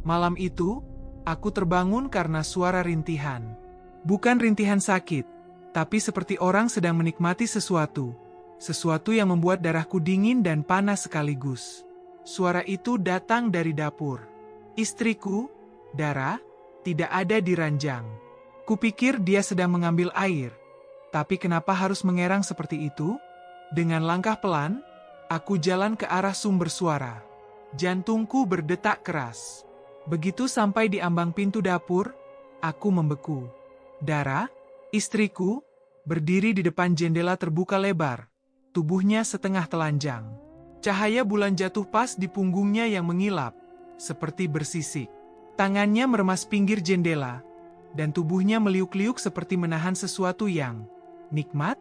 Malam itu, aku terbangun karena suara rintihan. Bukan rintihan sakit, tapi seperti orang sedang menikmati sesuatu. Sesuatu yang membuat darahku dingin dan panas sekaligus. Suara itu datang dari dapur. Istriku, Dara, tidak ada di ranjang. Kupikir dia sedang mengambil air. Tapi kenapa harus mengerang seperti itu? Dengan langkah pelan, aku jalan ke arah sumber suara. Jantungku berdetak keras. Begitu sampai di ambang pintu dapur, aku membeku. Dara, istriku, berdiri di depan jendela terbuka lebar. Tubuhnya setengah telanjang. Cahaya bulan jatuh pas di punggungnya yang mengilap, seperti bersisik. Tangannya meremas pinggir jendela, dan tubuhnya meliuk-liuk seperti menahan sesuatu yang nikmat.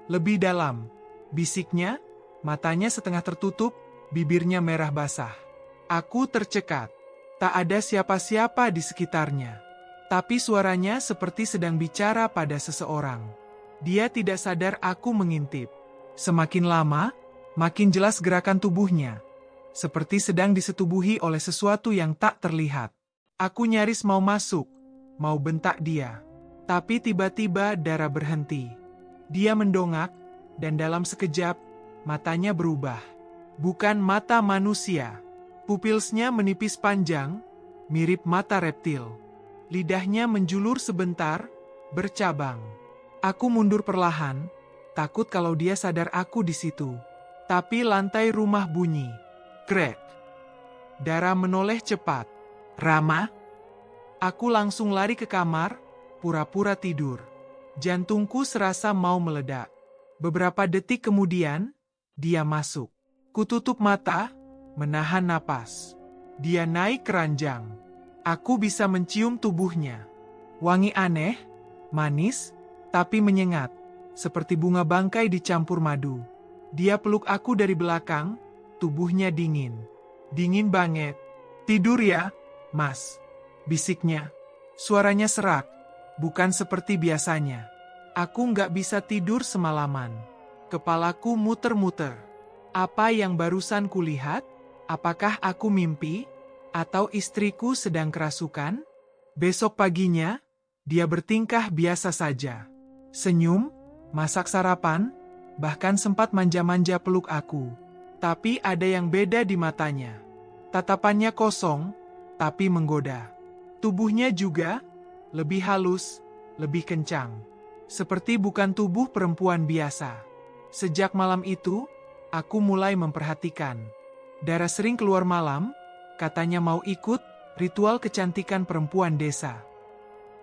Lebih dalam, bisiknya, matanya setengah tertutup, bibirnya merah basah. Aku tercekat. Tak ada siapa-siapa di sekitarnya. Tapi suaranya seperti sedang bicara pada seseorang. Dia tidak sadar aku mengintip. Semakin lama, makin jelas gerakan tubuhnya. Seperti sedang disetubuhi oleh sesuatu yang tak terlihat. Aku nyaris mau masuk, mau bentak dia. Tapi tiba-tiba Dara berhenti. Dia mendongak, dan dalam sekejap, matanya berubah. Bukan mata manusia. Pupilsnya menipis panjang, mirip mata reptil. Lidahnya menjulur sebentar, bercabang. Aku mundur perlahan, takut kalau dia sadar aku di situ. Tapi lantai rumah bunyi. Krek. Dara menoleh cepat. Rama? Aku langsung lari ke kamar, pura-pura tidur. Jantungku serasa mau meledak. Beberapa detik kemudian, dia masuk. Kututup mata, menahan napas. Dia naik ke ranjang. Aku bisa mencium tubuhnya. Wangi aneh, manis, tapi menyengat. Seperti bunga bangkai dicampur madu. Dia peluk aku dari belakang, tubuhnya dingin. Dingin banget. Tidur ya, Mas. Bisiknya. Suaranya serak, bukan seperti biasanya. Aku nggak bisa tidur semalaman. Kepalaku muter-muter. Apa yang barusan kulihat? Apakah aku mimpi? Atau istriku sedang kerasukan? Besok paginya, dia bertingkah biasa saja. Senyum, masak sarapan, bahkan sempat manja-manja peluk aku. Tapi ada yang beda di matanya. Tatapannya kosong, tapi menggoda. Tubuhnya juga, lebih halus, lebih kencang. Seperti bukan tubuh perempuan biasa. Sejak malam itu, aku mulai memperhatikan. Dara sering keluar malam, katanya mau ikut ritual kecantikan perempuan desa.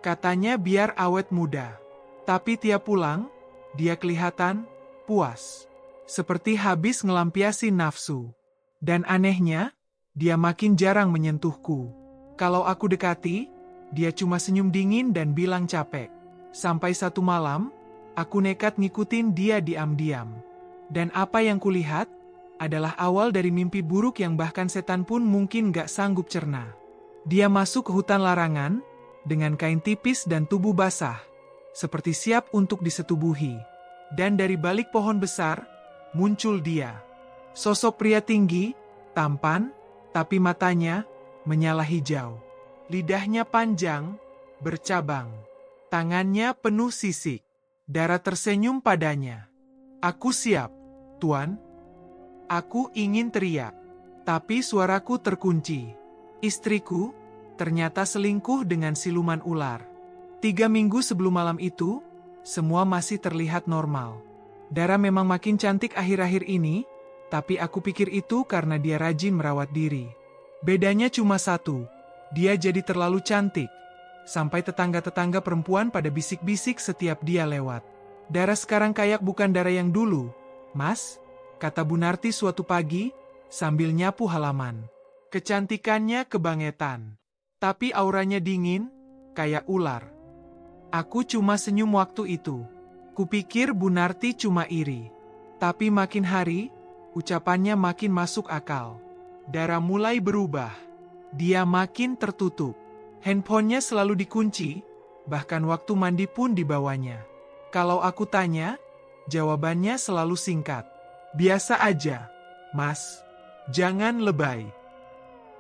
Katanya biar awet muda. Tapi tiap pulang, dia kelihatan puas. Seperti habis ngelampiasi nafsu. Dan anehnya, dia makin jarang menyentuhku. Kalau aku dekati, dia cuma senyum dingin dan bilang capek. Sampai satu malam, aku nekat ngikutin dia diam-diam. Dan apa yang kulihat adalah awal dari mimpi buruk yang bahkan setan pun mungkin gak sanggup cerna. Dia masuk ke hutan larangan, dengan kain tipis dan tubuh basah, seperti siap untuk disetubuhi. Dan dari balik pohon besar, muncul dia. Sosok pria tinggi, tampan, tapi matanya menyala hijau. Lidahnya panjang, bercabang. Tangannya penuh sisik. Dara tersenyum padanya. Aku siap, Tuan. Aku ingin teriak, tapi suaraku terkunci. Istriku, ternyata selingkuh dengan siluman ular. 3 minggu sebelum malam itu, semua masih terlihat normal. Dara memang makin cantik akhir-akhir ini, tapi aku pikir itu karena dia rajin merawat diri. Bedanya cuma satu, dia jadi terlalu cantik. Sampai tetangga-tetangga perempuan pada bisik-bisik setiap dia lewat. Dara sekarang kayak bukan Dara yang dulu, Mas, kata Bu Narti suatu pagi, sambil nyapu halaman. Kecantikannya kebangetan, tapi auranya dingin, kayak ular. Aku cuma senyum waktu itu. Kupikir Bu Narti cuma iri. Tapi makin hari, ucapannya makin masuk akal. Dara mulai berubah. Dia makin tertutup. Handphonenya selalu dikunci, bahkan waktu mandi pun dibawanya. Kalau aku tanya, jawabannya selalu singkat. Biasa aja, Mas. Jangan lebay.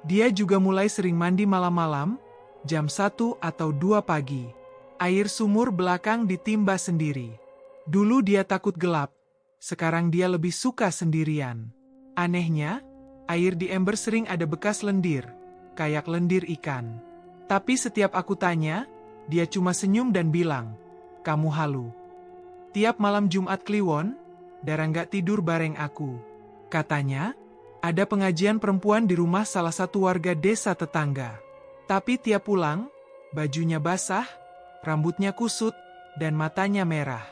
Dia juga mulai sering mandi malam-malam, jam 1 atau 2 pagi. Air sumur belakang ditimba sendiri. Dulu dia takut gelap, sekarang dia lebih suka sendirian. Anehnya, air di ember sering ada bekas lendir, kayak lendir ikan. Tapi setiap aku tanya, dia cuma senyum dan bilang, "Kamu halu." Tiap malam Jumat Kliwon, Dara nggak tidur bareng aku. Katanya, ada pengajian perempuan di rumah salah satu warga desa tetangga. Tapi tiap pulang, bajunya basah, rambutnya kusut, dan matanya merah.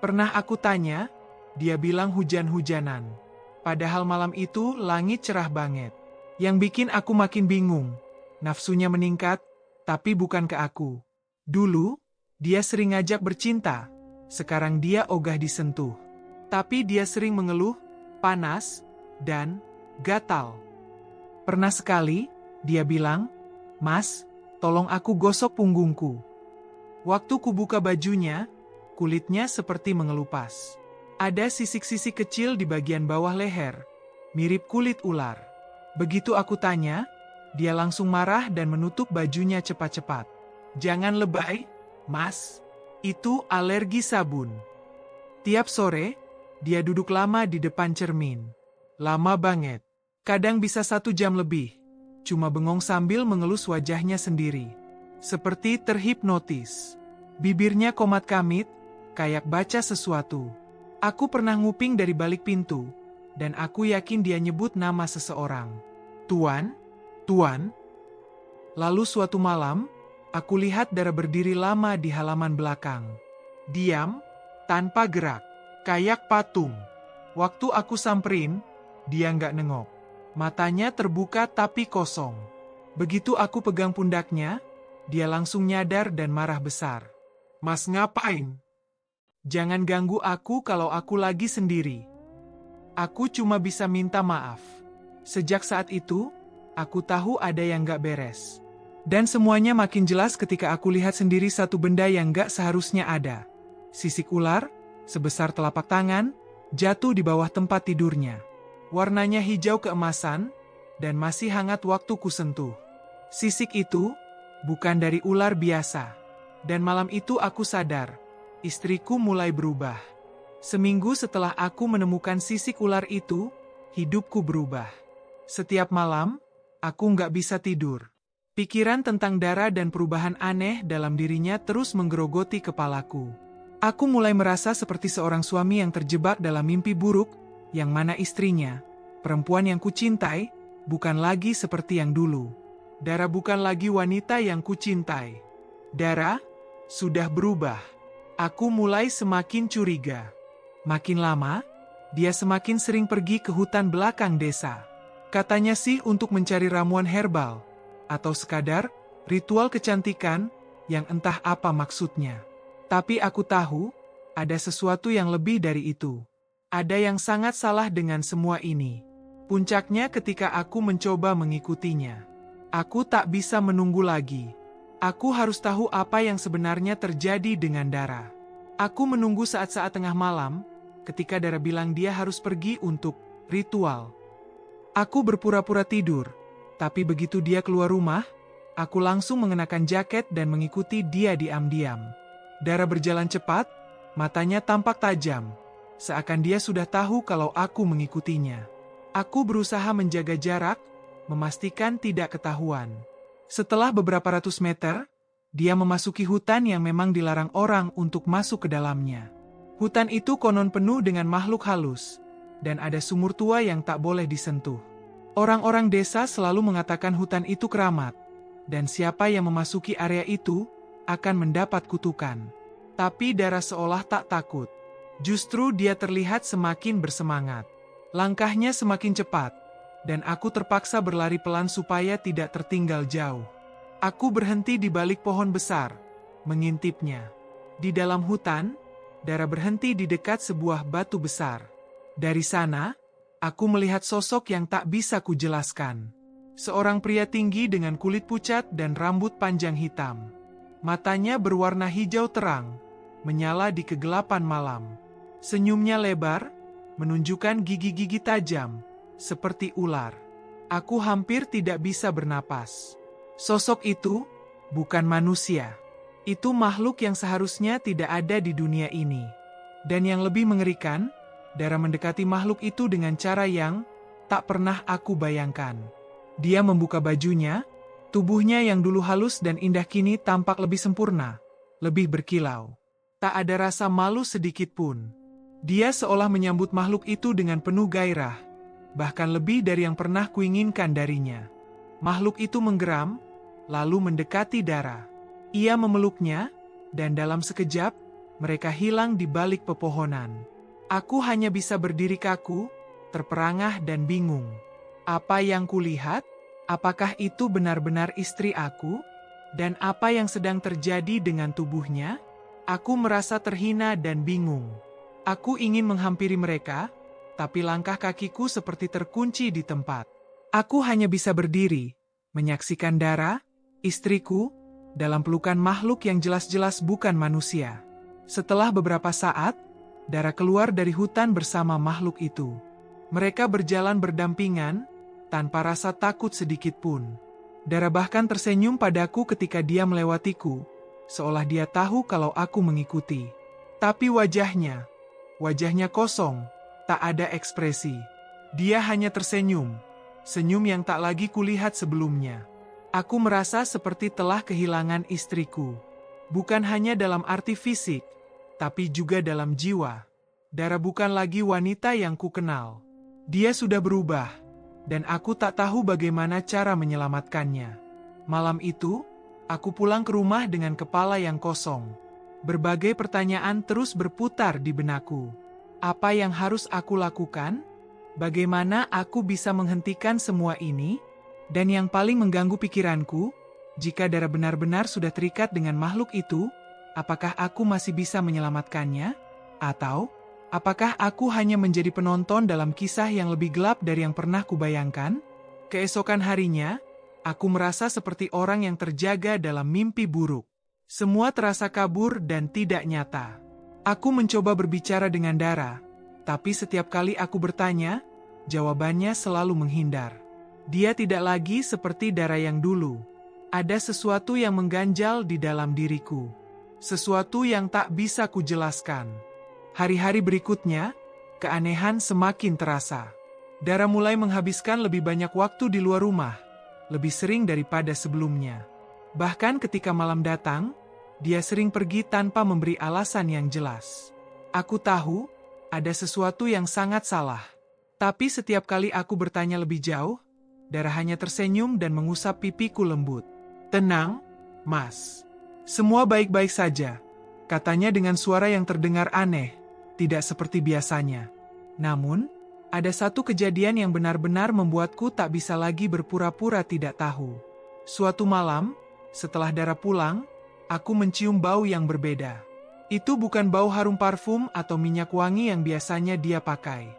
Pernah aku tanya, dia bilang hujan-hujanan. Padahal malam itu langit cerah banget. Yang bikin aku makin bingung. Nafsunya meningkat, tapi bukan ke aku. Dulu, dia sering ngajak bercinta. Sekarang dia ogah disentuh. Tapi dia sering mengeluh, panas, dan gatal. Pernah sekali, dia bilang, "Mas, tolong aku gosok punggungku." Waktu kubuka bajunya, kulitnya seperti mengelupas. Ada sisik-sisik kecil di bagian bawah leher, mirip kulit ular. Begitu aku tanya, dia langsung marah dan menutup bajunya cepat-cepat. "Jangan lebay, Mas. Itu alergi sabun." Tiap sore, dia duduk lama di depan cermin. Lama banget. Kadang bisa 1 jam lebih. Cuma bengong sambil mengelus wajahnya sendiri. Seperti terhipnotis. Bibirnya komat-kamit, kayak baca sesuatu. Aku pernah nguping dari balik pintu, dan aku yakin dia nyebut nama seseorang. "Tuan, Tuan." Lalu suatu malam, aku lihat Dara berdiri lama di halaman belakang. Diam, tanpa gerak, kayak patung. Waktu aku samperin, dia nggak nengok. Matanya terbuka tapi kosong. Begitu aku pegang pundaknya, dia langsung nyadar dan marah besar. "Mas ngapain? Jangan ganggu aku kalau aku lagi sendiri. Aku cuma bisa minta maaf." Sejak saat itu, aku tahu ada yang nggak beres. Dan semuanya makin jelas ketika aku lihat sendiri satu benda yang nggak seharusnya ada. Sisik ular, sebesar telapak tangan, jatuh di bawah tempat tidurnya. Warnanya hijau keemasan, dan masih hangat waktu kusentuh. Sisik itu bukan dari ular biasa. Dan malam itu aku sadar, istriku mulai berubah. Seminggu setelah aku menemukan sisik ular itu, hidupku berubah. Setiap malam, aku nggak bisa tidur. Pikiran tentang Dara dan perubahan aneh dalam dirinya terus menggerogoti kepalaku. Aku mulai merasa seperti seorang suami yang terjebak dalam mimpi buruk, yang mana istrinya, perempuan yang kucintai, bukan lagi seperti yang dulu. Dara bukan lagi wanita yang kucintai. Dara sudah berubah. Aku mulai semakin curiga. Makin lama, dia semakin sering pergi ke hutan belakang desa. Katanya sih untuk mencari ramuan herbal, atau sekadar ritual kecantikan yang entah apa maksudnya. Tapi aku tahu, ada sesuatu yang lebih dari itu. Ada yang sangat salah dengan semua ini. Puncaknya ketika aku mencoba mengikutinya. Aku tak bisa menunggu lagi. Aku harus tahu apa yang sebenarnya terjadi dengan Dara. Aku menunggu saat-saat tengah malam, ketika Dara bilang dia harus pergi untuk ritual. Aku berpura-pura tidur, tapi begitu dia keluar rumah, aku langsung mengenakan jaket dan mengikuti dia diam-diam. Dara berjalan cepat, matanya tampak tajam, seakan dia sudah tahu kalau aku mengikutinya. Aku berusaha menjaga jarak, memastikan tidak ketahuan. Setelah beberapa ratus meter, dia memasuki hutan yang memang dilarang orang untuk masuk ke dalamnya. Hutan itu konon penuh dengan makhluk halus, dan ada sumur tua yang tak boleh disentuh. Orang-orang desa selalu mengatakan hutan itu keramat, dan siapa yang memasuki area itu akan mendapat kutukan. Tapi Dara seolah tak takut. Justru dia terlihat semakin bersemangat. Langkahnya semakin cepat, dan aku terpaksa berlari pelan supaya tidak tertinggal jauh. Aku berhenti di balik pohon besar, mengintipnya. Di dalam hutan, Dara berhenti di dekat sebuah batu besar. Dari sana, aku melihat sosok yang tak bisa kujelaskan. Seorang pria tinggi dengan kulit pucat dan rambut panjang hitam. Matanya berwarna hijau terang, menyala di kegelapan malam. Senyumnya lebar, menunjukkan gigi-gigi tajam, seperti ular. Aku hampir tidak bisa bernapas. Sosok itu bukan manusia. Itu makhluk yang seharusnya tidak ada di dunia ini. Dan yang lebih mengerikan, Dara mendekati makhluk itu dengan cara yang tak pernah aku bayangkan. Dia membuka bajunya, tubuhnya yang dulu halus dan indah kini tampak lebih sempurna, lebih berkilau. Tak ada rasa malu sedikit pun. Dia seolah menyambut makhluk itu dengan penuh gairah, bahkan lebih dari yang pernah kuinginkan darinya. Makhluk itu menggeram, lalu mendekati Dara. Ia memeluknya, dan dalam sekejap, mereka hilang di balik pepohonan. Aku hanya bisa berdiri kaku, terperangah dan bingung. Apa yang kulihat? Apakah itu benar-benar istri aku? Dan apa yang sedang terjadi dengan tubuhnya? Aku merasa terhina dan bingung. Aku ingin menghampiri mereka, tapi langkah kakiku seperti terkunci di tempat. Aku hanya bisa berdiri, menyaksikan Dara, istriku, dalam pelukan makhluk yang jelas-jelas bukan manusia. Setelah beberapa saat, Dara keluar dari hutan bersama makhluk itu. Mereka berjalan berdampingan, tanpa rasa takut sedikit pun. Dara bahkan tersenyum padaku ketika dia melewatiku, seolah dia tahu kalau aku mengikuti. Tapi wajahnya kosong, tak ada ekspresi. Dia hanya tersenyum, senyum yang tak lagi kulihat sebelumnya. Aku merasa seperti telah kehilangan istriku. Bukan hanya dalam arti fisik, tapi juga dalam jiwa. Dara bukan lagi wanita yang kukenal. Dia sudah berubah. Dan aku tak tahu bagaimana cara menyelamatkannya. Malam itu, aku pulang ke rumah dengan kepala yang kosong. Berbagai pertanyaan terus berputar di benakku. Apa yang harus aku lakukan? Bagaimana aku bisa menghentikan semua ini? Dan yang paling mengganggu pikiranku, jika Dara benar-benar sudah terikat dengan makhluk itu, apakah aku masih bisa menyelamatkannya? Atau apakah aku hanya menjadi penonton dalam kisah yang lebih gelap dari yang pernah kubayangkan? Keesokan harinya, aku merasa seperti orang yang terjaga dalam mimpi buruk. Semua terasa kabur dan tidak nyata. Aku mencoba berbicara dengan Dara, tapi setiap kali aku bertanya, jawabannya selalu menghindar. Dia tidak lagi seperti Dara yang dulu. Ada sesuatu yang mengganjal di dalam diriku. Sesuatu yang tak bisa kujelaskan. Hari-hari berikutnya, keanehan semakin terasa. Dara mulai menghabiskan lebih banyak waktu di luar rumah, lebih sering daripada sebelumnya. Bahkan ketika malam datang, dia sering pergi tanpa memberi alasan yang jelas. Aku tahu, ada sesuatu yang sangat salah. Tapi setiap kali aku bertanya lebih jauh, Dara hanya tersenyum dan mengusap pipiku lembut. "Tenang, Mas. Semua baik-baik saja," katanya dengan suara yang terdengar aneh. Tidak seperti biasanya. Namun, ada satu kejadian yang benar-benar membuatku tak bisa lagi berpura-pura tidak tahu. Suatu malam, setelah Dara pulang, aku mencium bau yang berbeda. Itu bukan bau harum parfum atau minyak wangi yang biasanya dia pakai.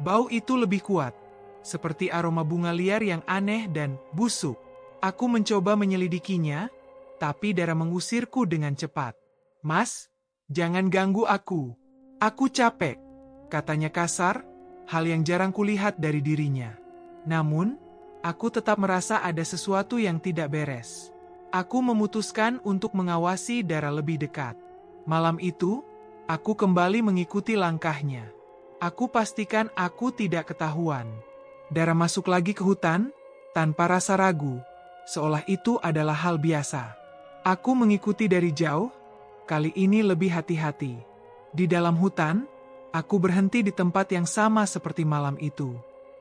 Bau itu lebih kuat, seperti aroma bunga liar yang aneh dan busuk. Aku mencoba menyelidikinya, tapi Dara mengusirku dengan cepat. "Mas, jangan ganggu aku. Aku capek," katanya kasar, hal yang jarang kulihat dari dirinya. Namun, aku tetap merasa ada sesuatu yang tidak beres. Aku memutuskan untuk mengawasi Dara lebih dekat. Malam itu, aku kembali mengikuti langkahnya. Aku pastikan aku tidak ketahuan. Dara masuk lagi ke hutan, tanpa rasa ragu, seolah itu adalah hal biasa. Aku mengikuti dari jauh, kali ini lebih hati-hati. Di dalam hutan, aku berhenti di tempat yang sama seperti malam itu.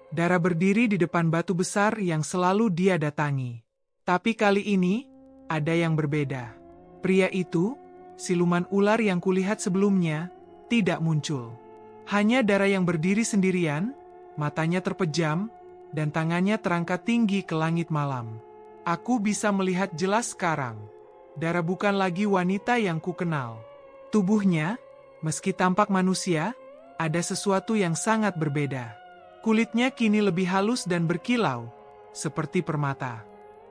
Dara berdiri di depan batu besar yang selalu dia datangi. Tapi kali ini, ada yang berbeda. Pria itu, siluman ular yang kulihat sebelumnya, tidak muncul. Hanya Dara yang berdiri sendirian, matanya terpejam, dan tangannya terangkat tinggi ke langit malam. Aku bisa melihat jelas sekarang. Dara bukan lagi wanita yang kukenal. Tubuhnya, meski tampak manusia, ada sesuatu yang sangat berbeda. Kulitnya kini lebih halus dan berkilau, seperti permata.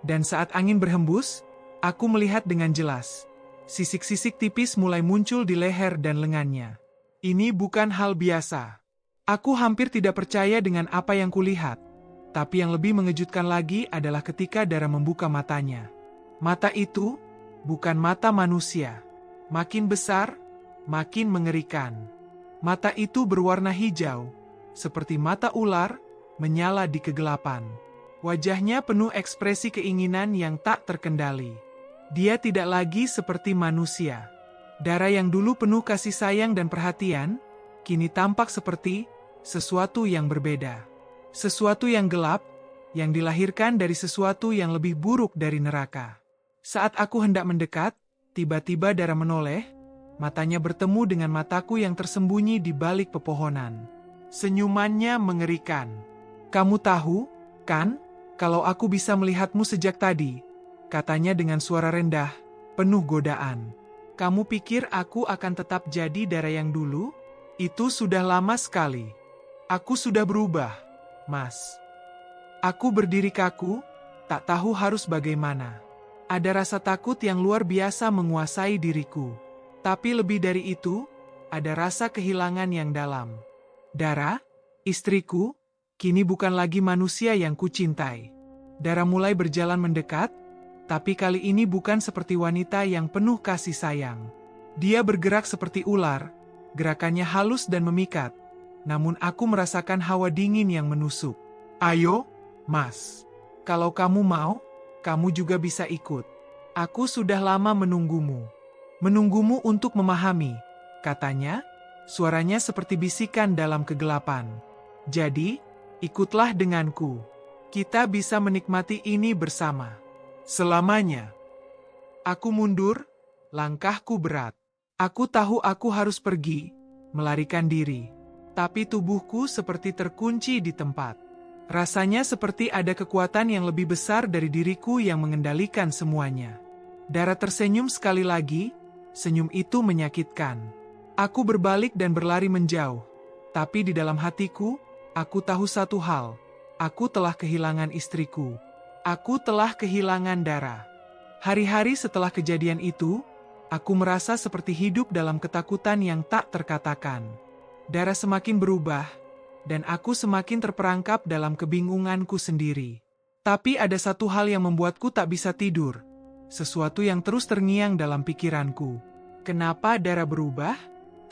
Dan saat angin berhembus, aku melihat dengan jelas. Sisik-sisik tipis mulai muncul di leher dan lengannya. Ini bukan hal biasa. Aku hampir tidak percaya dengan apa yang kulihat. Tapi yang lebih mengejutkan lagi adalah ketika Dara membuka matanya. Mata itu bukan mata manusia. Makin besar, makin mengerikan. Mata itu berwarna hijau, seperti mata ular, menyala di kegelapan. Wajahnya penuh ekspresi keinginan yang tak terkendali. Dia tidak lagi seperti manusia. Dara yang dulu penuh kasih sayang dan perhatian, kini tampak seperti sesuatu yang berbeda. Sesuatu yang gelap, yang dilahirkan dari sesuatu yang lebih buruk dari neraka. Saat aku hendak mendekat, tiba-tiba Dara menoleh, matanya bertemu dengan mataku yang tersembunyi di balik pepohonan. Senyumannya mengerikan. "Kamu tahu, kan, kalau aku bisa melihatmu sejak tadi," katanya dengan suara rendah, penuh godaan. "Kamu pikir aku akan tetap jadi Dara yang dulu? Itu sudah lama sekali. Aku sudah berubah, Mas." Aku berdiri kaku, tak tahu harus bagaimana. Ada rasa takut yang luar biasa menguasai diriku. Tapi lebih dari itu, ada rasa kehilangan yang dalam. Dara, istriku, kini bukan lagi manusia yang kucintai. Dara mulai berjalan mendekat, tapi kali ini bukan seperti wanita yang penuh kasih sayang. Dia bergerak seperti ular, gerakannya halus dan memikat, namun aku merasakan hawa dingin yang menusuk. "Ayo, Mas. Kalau kamu mau, kamu juga bisa ikut. Aku sudah lama menunggumu. Menunggumu untuk memahami," katanya, suaranya seperti bisikan dalam kegelapan. "Jadi, ikutlah denganku. Kita bisa menikmati ini bersama. Selamanya." Aku mundur, langkahku berat. Aku tahu aku harus pergi, melarikan diri. Tapi tubuhku seperti terkunci di tempat. Rasanya seperti ada kekuatan yang lebih besar dari diriku yang mengendalikan semuanya. Dara tersenyum sekali lagi, senyum itu menyakitkan. Aku berbalik dan berlari menjauh. Tapi di dalam hatiku, aku tahu satu hal. Aku telah kehilangan istriku. Aku telah kehilangan Dara. Hari-hari setelah kejadian itu, aku merasa seperti hidup dalam ketakutan yang tak terkatakan. Dara semakin berubah, dan aku semakin terperangkap dalam kebingunganku sendiri. Tapi ada satu hal yang membuatku tak bisa tidur. Sesuatu yang terus terngiang dalam pikiranku. Kenapa Dara berubah?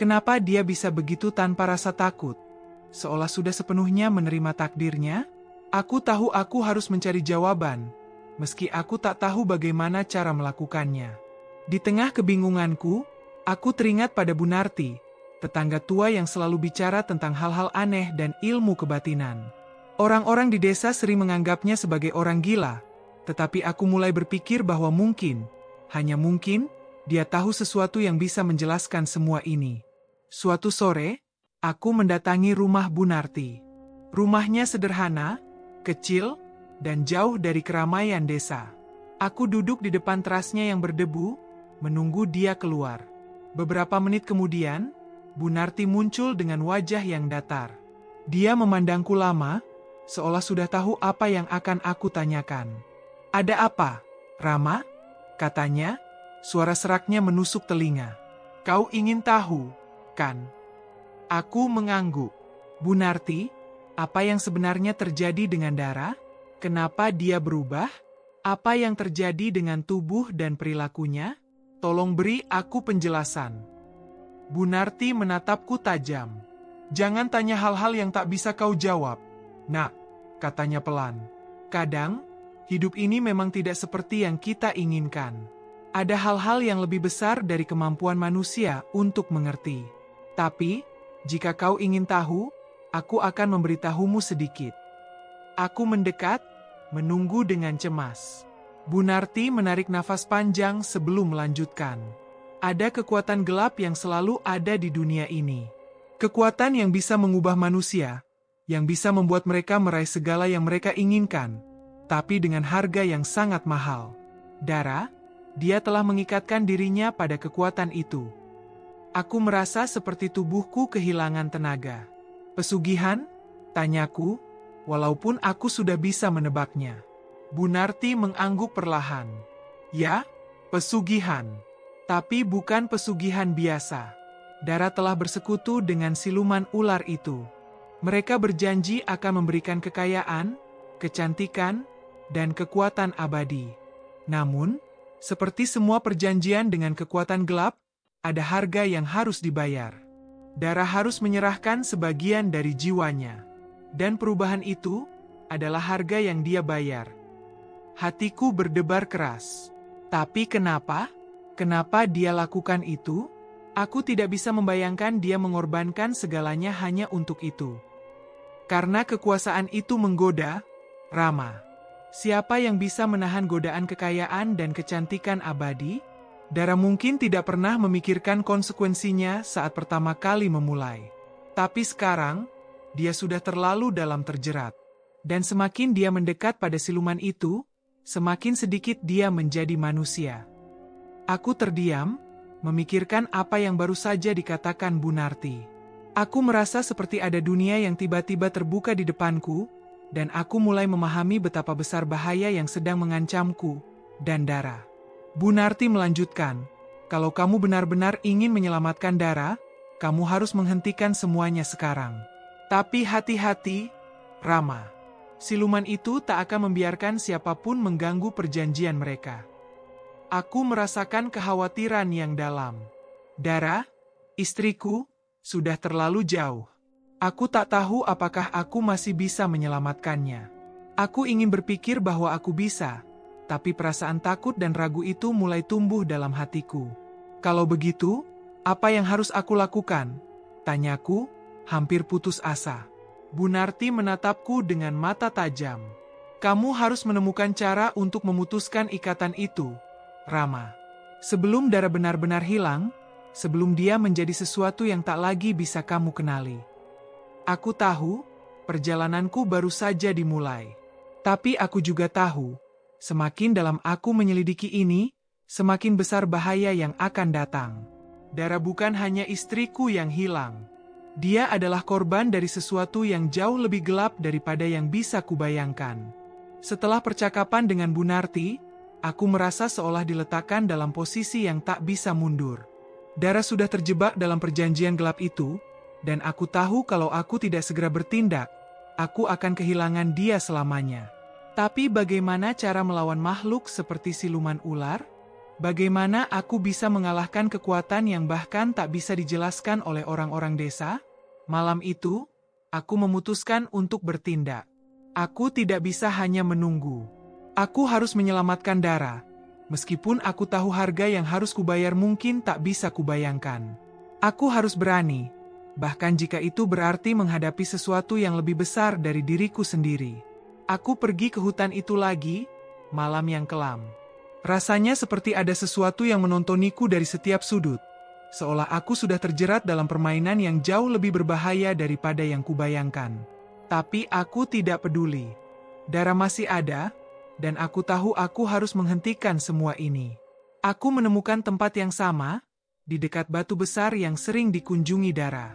Kenapa dia bisa begitu tanpa rasa takut? Seolah sudah sepenuhnya menerima takdirnya? Aku tahu aku harus mencari jawaban, meski aku tak tahu bagaimana cara melakukannya. Di tengah kebingunganku, aku teringat pada Bunarti, tetangga tua yang selalu bicara tentang hal-hal aneh dan ilmu kebatinan. Orang-orang di desa sering menganggapnya sebagai orang gila, tetapi aku mulai berpikir bahwa mungkin, hanya mungkin, dia tahu sesuatu yang bisa menjelaskan semua ini. Suatu sore, aku mendatangi rumah Bunarti. Rumahnya sederhana, kecil, dan jauh dari keramaian desa. Aku duduk di depan terasnya yang berdebu, menunggu dia keluar. Beberapa menit kemudian, Bunarti muncul dengan wajah yang datar. Dia memandangku lama, seolah sudah tahu apa yang akan aku tanyakan. "Ada apa, Rama?" katanya, suara seraknya menusuk telinga. "Kau ingin tahu, kan?" Aku mengangguk. "Bunarti, apa yang sebenarnya terjadi dengan Dara? Kenapa dia berubah? Apa yang terjadi dengan tubuh dan perilakunya? Tolong beri aku penjelasan." Bunarti menatapku tajam. "Jangan tanya hal-hal yang tak bisa kau jawab, Nak," katanya pelan. "Kadang, hidup ini memang tidak seperti yang kita inginkan. Ada hal-hal yang lebih besar dari kemampuan manusia untuk mengerti. Tapi, jika kau ingin tahu, aku akan memberitahumu sedikit." Aku mendekat, menunggu dengan cemas. Bunarti menarik nafas panjang sebelum melanjutkan. Ada kekuatan gelap yang selalu ada di dunia ini. Kekuatan yang bisa mengubah manusia, yang bisa membuat mereka meraih segala yang mereka inginkan, tapi dengan harga yang sangat mahal. Dara, dia telah mengikatkan dirinya pada kekuatan itu. Aku merasa seperti tubuhku kehilangan tenaga. "Pesugihan?" tanyaku, walaupun aku sudah bisa menebaknya. Bunarti mengangguk perlahan. "Ya, pesugihan. Tapi bukan pesugihan biasa. Dara telah bersekutu dengan siluman ular itu. Mereka berjanji akan memberikan kekayaan, kecantikan, dan kekuatan abadi. Namun, seperti semua perjanjian dengan kekuatan gelap, ada harga yang harus dibayar. Dara harus menyerahkan sebagian dari jiwanya. Dan perubahan itu adalah harga yang dia bayar. Hatiku berdebar keras. Tapi kenapa? Kenapa dia lakukan itu? Aku tidak bisa membayangkan dia mengorbankan segalanya hanya untuk itu. Karena kekuasaan itu menggoda, Rama. Siapa yang bisa menahan godaan kekayaan dan kecantikan abadi? Dara mungkin tidak pernah memikirkan konsekuensinya saat pertama kali memulai. Tapi sekarang, dia sudah terlalu dalam terjerat. Dan semakin dia mendekat pada siluman itu, semakin sedikit dia menjadi manusia. Aku terdiam, memikirkan apa yang baru saja dikatakan Bu Narti. Aku merasa seperti ada dunia yang tiba-tiba terbuka di depanku, dan aku mulai memahami betapa besar bahaya yang sedang mengancamku, dan Dara. Bu Narti melanjutkan, kalau kamu benar-benar ingin menyelamatkan Dara, kamu harus menghentikan semuanya sekarang. Tapi hati-hati, Rama. Siluman itu tak akan membiarkan siapapun mengganggu perjanjian mereka. Aku merasakan kekhawatiran yang dalam. Dara, istriku, sudah terlalu jauh. Aku tak tahu apakah aku masih bisa menyelamatkannya. Aku ingin berpikir bahwa aku bisa, tapi perasaan takut dan ragu itu mulai tumbuh dalam hatiku. Kalau begitu, apa yang harus aku lakukan? Tanyaku, hampir putus asa. Bu Narti menatapku dengan mata tajam. Kamu harus menemukan cara untuk memutuskan ikatan itu, Rama. Sebelum Dara benar-benar hilang, sebelum dia menjadi sesuatu yang tak lagi bisa kamu kenali. Aku tahu, perjalananku baru saja dimulai. Tapi aku juga tahu, semakin dalam aku menyelidiki ini, semakin besar bahaya yang akan datang. Dara bukan hanya istriku yang hilang. Dia adalah korban dari sesuatu yang jauh lebih gelap daripada yang bisa kubayangkan. Setelah percakapan dengan Bu Narti, aku merasa seolah diletakkan dalam posisi yang tak bisa mundur. Dara sudah terjebak dalam perjanjian gelap itu, dan aku tahu kalau aku tidak segera bertindak, aku akan kehilangan dia selamanya. Tapi bagaimana cara melawan makhluk seperti siluman ular? Bagaimana aku bisa mengalahkan kekuatan yang bahkan tak bisa dijelaskan oleh orang-orang desa? Malam itu, aku memutuskan untuk bertindak. Aku tidak bisa hanya menunggu. Aku harus menyelamatkan Dara. Meskipun aku tahu harga yang harus kubayar mungkin tak bisa kubayangkan. Aku harus berani. Bahkan jika itu berarti menghadapi sesuatu yang lebih besar dari diriku sendiri. Aku pergi ke hutan itu lagi, malam yang kelam. Rasanya seperti ada sesuatu yang menontoniku dari setiap sudut. Seolah aku sudah terjerat dalam permainan yang jauh lebih berbahaya daripada yang kubayangkan. Tapi aku tidak peduli. Dara masih ada, dan aku tahu aku harus menghentikan semua ini. Aku menemukan tempat yang sama, di dekat batu besar yang sering dikunjungi Dara.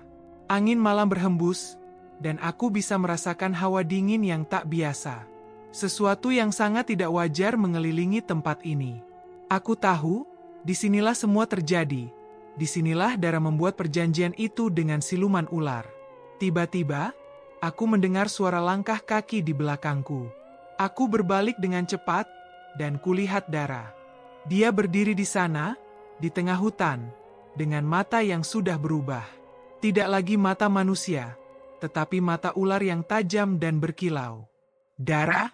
Angin malam berhembus, dan aku bisa merasakan hawa dingin yang tak biasa. Sesuatu yang sangat tidak wajar mengelilingi tempat ini. Aku tahu, disinilah semua terjadi. Disinilah Dara membuat perjanjian itu dengan siluman ular. Tiba-tiba, aku mendengar suara langkah kaki di belakangku. Aku berbalik dengan cepat, dan kulihat Dara. Dia berdiri di sana, di tengah hutan, dengan mata yang sudah berubah. Tidak lagi mata manusia, tetapi mata ular yang tajam dan berkilau. Dara?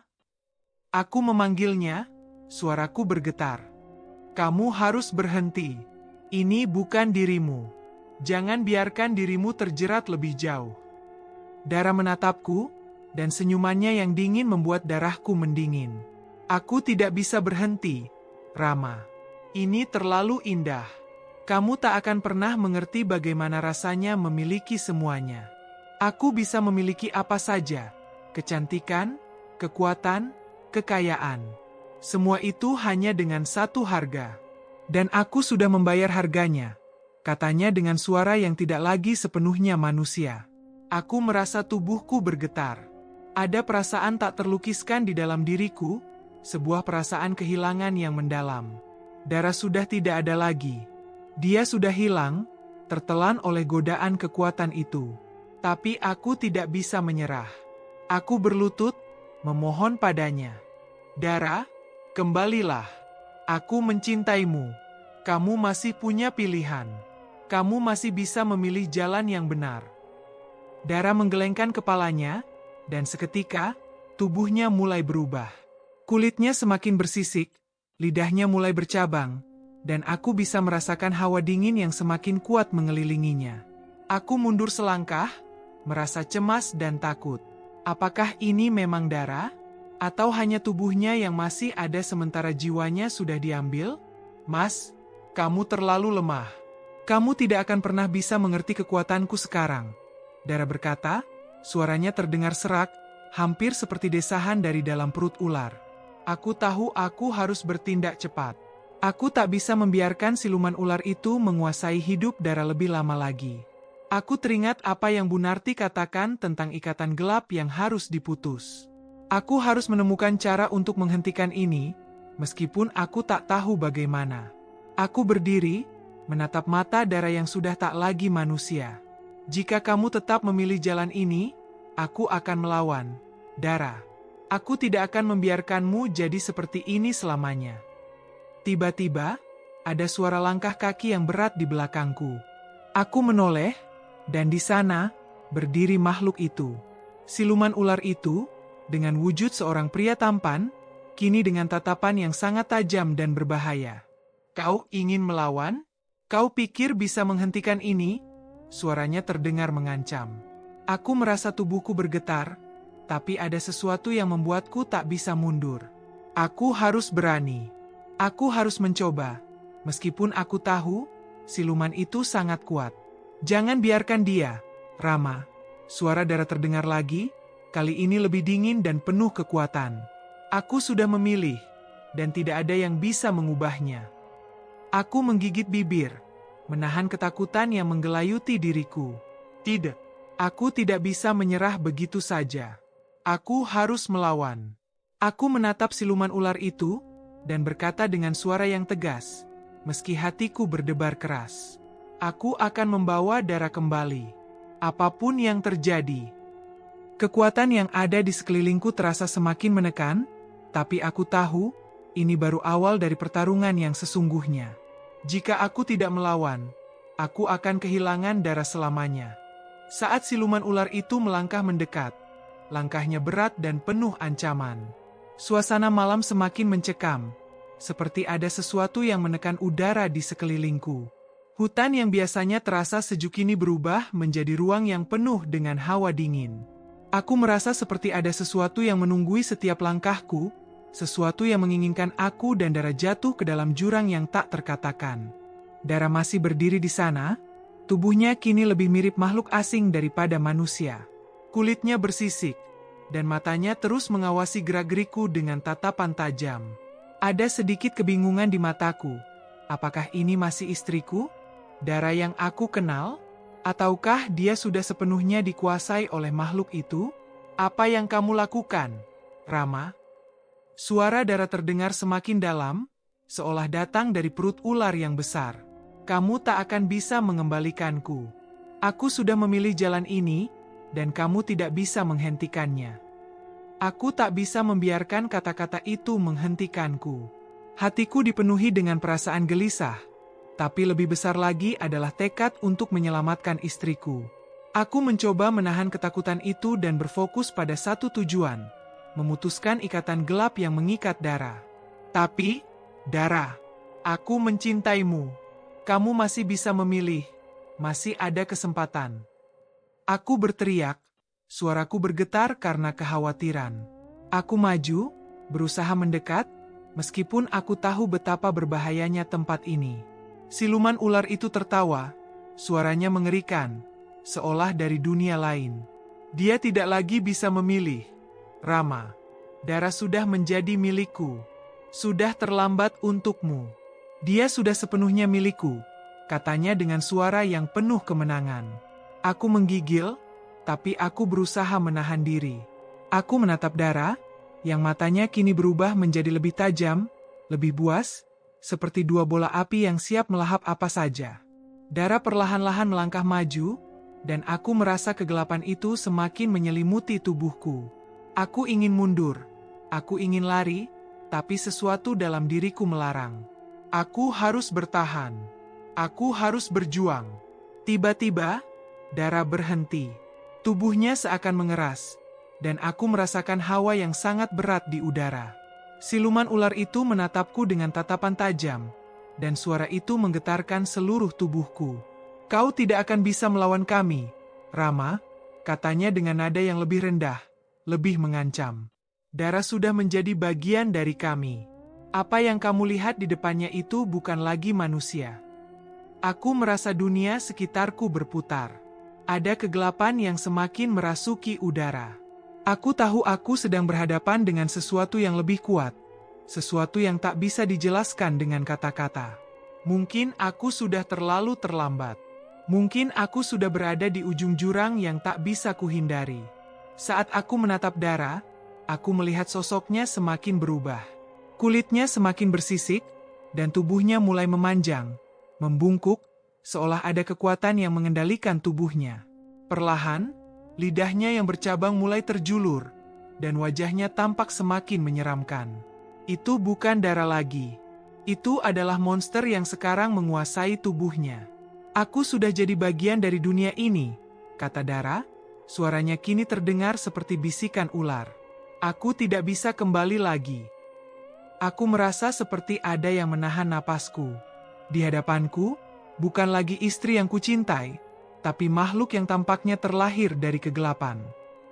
Aku memanggilnya, suaraku bergetar. Kamu harus berhenti. Ini bukan dirimu. Jangan biarkan dirimu terjerat lebih jauh. Dara menatapku, dan senyumannya yang dingin membuat darahku mendingin. Aku tidak bisa berhenti, Rama. Ini terlalu indah. Kamu tak akan pernah mengerti bagaimana rasanya memiliki semuanya. Aku bisa memiliki apa saja, kecantikan, kekuatan, kekayaan. Semua itu hanya dengan satu harga. Dan aku sudah membayar harganya, katanya dengan suara yang tidak lagi sepenuhnya manusia. Aku merasa tubuhku bergetar. Ada perasaan tak terlukiskan di dalam diriku, sebuah perasaan kehilangan yang mendalam. Dara sudah tidak ada lagi. Dia sudah hilang, tertelan oleh godaan kekuatan itu. Tapi aku tidak bisa menyerah. Aku berlutut, memohon padanya. Dara, kembalilah. Aku mencintaimu. Kamu masih punya pilihan. Kamu masih bisa memilih jalan yang benar. Dara menggelengkan kepalanya, dan seketika, tubuhnya mulai berubah. Kulitnya semakin bersisik, lidahnya mulai bercabang, dan aku bisa merasakan hawa dingin yang semakin kuat mengelilinginya. Aku mundur selangkah, merasa cemas dan takut. Apakah ini memang Dara? Atau hanya tubuhnya yang masih ada sementara jiwanya sudah diambil? Mas, kamu terlalu lemah. Kamu tidak akan pernah bisa mengerti kekuatanku sekarang. Dara berkata, suaranya terdengar serak, hampir seperti desahan dari dalam perut ular. Aku tahu aku harus bertindak cepat. Aku tak bisa membiarkan siluman ular itu menguasai hidup Dara lebih lama lagi. Aku teringat apa yang Bu Narti katakan tentang ikatan gelap yang harus diputus. Aku harus menemukan cara untuk menghentikan ini, meskipun aku tak tahu bagaimana. Aku berdiri, menatap mata Dara yang sudah tak lagi manusia. Jika kamu tetap memilih jalan ini, aku akan melawan. Dara, aku tidak akan membiarkanmu jadi seperti ini selamanya. Tiba-tiba, ada suara langkah kaki yang berat di belakangku. Aku menoleh, dan di sana, berdiri makhluk itu. Siluman ular itu, dengan wujud seorang pria tampan, kini dengan tatapan yang sangat tajam dan berbahaya. Kau ingin melawan? Kau pikir bisa menghentikan ini? Suaranya terdengar mengancam. Aku merasa tubuhku bergetar, tapi ada sesuatu yang membuatku tak bisa mundur. Aku harus berani. Aku harus mencoba. Meskipun aku tahu, siluman itu sangat kuat. Jangan biarkan dia, Rama. Suara Dara terdengar lagi, kali ini lebih dingin dan penuh kekuatan. Aku sudah memilih, dan tidak ada yang bisa mengubahnya. Aku menggigit bibir, menahan ketakutan yang menggelayuti diriku. Tidak, aku tidak bisa menyerah begitu saja. Aku harus melawan. Aku menatap siluman ular itu, dan berkata dengan suara yang tegas, meski hatiku berdebar keras. Aku akan membawa Dara kembali. Apapun yang terjadi. Kekuatan yang ada di sekelilingku terasa semakin menekan, tapi aku tahu, ini baru awal dari pertarungan yang sesungguhnya. Jika aku tidak melawan, aku akan kehilangan Dara selamanya. Saat siluman ular itu melangkah mendekat, langkahnya berat dan penuh ancaman. Suasana malam semakin mencekam, seperti ada sesuatu yang menekan udara di sekelilingku. Hutan yang biasanya terasa sejuk ini berubah menjadi ruang yang penuh dengan hawa dingin. Aku merasa seperti ada sesuatu yang menunggui setiap langkahku, sesuatu yang menginginkan aku dan Dara jatuh ke dalam jurang yang tak terkatakan. Dara masih berdiri di sana, tubuhnya kini lebih mirip makhluk asing daripada manusia. Kulitnya bersisik, dan matanya terus mengawasi gerak-gerikku dengan tatapan tajam. Ada sedikit kebingungan di mataku. Apakah ini masih istriku? Dara yang aku kenal? Ataukah dia sudah sepenuhnya dikuasai oleh makhluk itu? Apa yang kamu lakukan, Rama? Suara Dara terdengar semakin dalam, seolah datang dari perut ular yang besar. Kamu tak akan bisa mengembalikanku. Aku sudah memilih jalan ini, dan kamu tidak bisa menghentikannya. Aku tak bisa membiarkan kata-kata itu menghentikanku. Hatiku dipenuhi dengan perasaan gelisah, tapi lebih besar lagi adalah tekad untuk menyelamatkan istriku. Aku mencoba menahan ketakutan itu dan berfokus pada satu tujuan, memutuskan ikatan gelap yang mengikat Dara. Tapi, Dara, aku mencintaimu. Kamu masih bisa memilih, masih ada kesempatan. Aku berteriak, suaraku bergetar karena kekhawatiran. Aku maju, berusaha mendekat, meskipun aku tahu betapa berbahayanya tempat ini. Siluman ular itu tertawa, suaranya mengerikan, seolah dari dunia lain. Dia tidak lagi bisa memilih. Rama, Dara sudah menjadi milikku. Sudah terlambat untukmu. Dia sudah sepenuhnya milikku, katanya dengan suara yang penuh kemenangan. Aku menggigil, tapi aku berusaha menahan diri. Aku menatap Dara, yang matanya kini berubah menjadi lebih tajam, lebih buas, seperti dua bola api yang siap melahap apa saja. Dara perlahan-lahan melangkah maju, dan aku merasa kegelapan itu semakin menyelimuti tubuhku. Aku ingin mundur. Aku ingin lari, tapi sesuatu dalam diriku melarang. Aku harus bertahan. Aku harus berjuang. Tiba-tiba, Dara berhenti. Tubuhnya seakan mengeras, dan aku merasakan hawa yang sangat berat di udara. Siluman ular itu menatapku dengan tatapan tajam, dan suara itu menggetarkan seluruh tubuhku. Kau tidak akan bisa melawan kami, Rama, katanya dengan nada yang lebih rendah, lebih mengancam. Dara sudah menjadi bagian dari kami. Apa yang kamu lihat di depannya itu bukan lagi manusia. Aku merasa dunia sekitarku berputar. Ada kegelapan yang semakin merasuki udara. Aku tahu aku sedang berhadapan dengan sesuatu yang lebih kuat. Sesuatu yang tak bisa dijelaskan dengan kata-kata. Mungkin aku sudah terlalu terlambat. Mungkin aku sudah berada di ujung jurang yang tak bisa kuhindari. Saat aku menatap Dara, aku melihat sosoknya semakin berubah. Kulitnya semakin bersisik, dan tubuhnya mulai memanjang, membungkuk, seolah ada kekuatan yang mengendalikan tubuhnya. Perlahan, lidahnya yang bercabang mulai terjulur, dan wajahnya tampak semakin menyeramkan. Itu bukan Dara lagi. Itu adalah monster yang sekarang menguasai tubuhnya. Aku sudah jadi bagian dari dunia ini, kata Dara. Suaranya kini terdengar seperti bisikan ular. Aku tidak bisa kembali lagi. Aku merasa seperti ada yang menahan napasku. Di hadapanku, bukan lagi istri yang kucintai, tapi makhluk yang tampaknya terlahir dari kegelapan.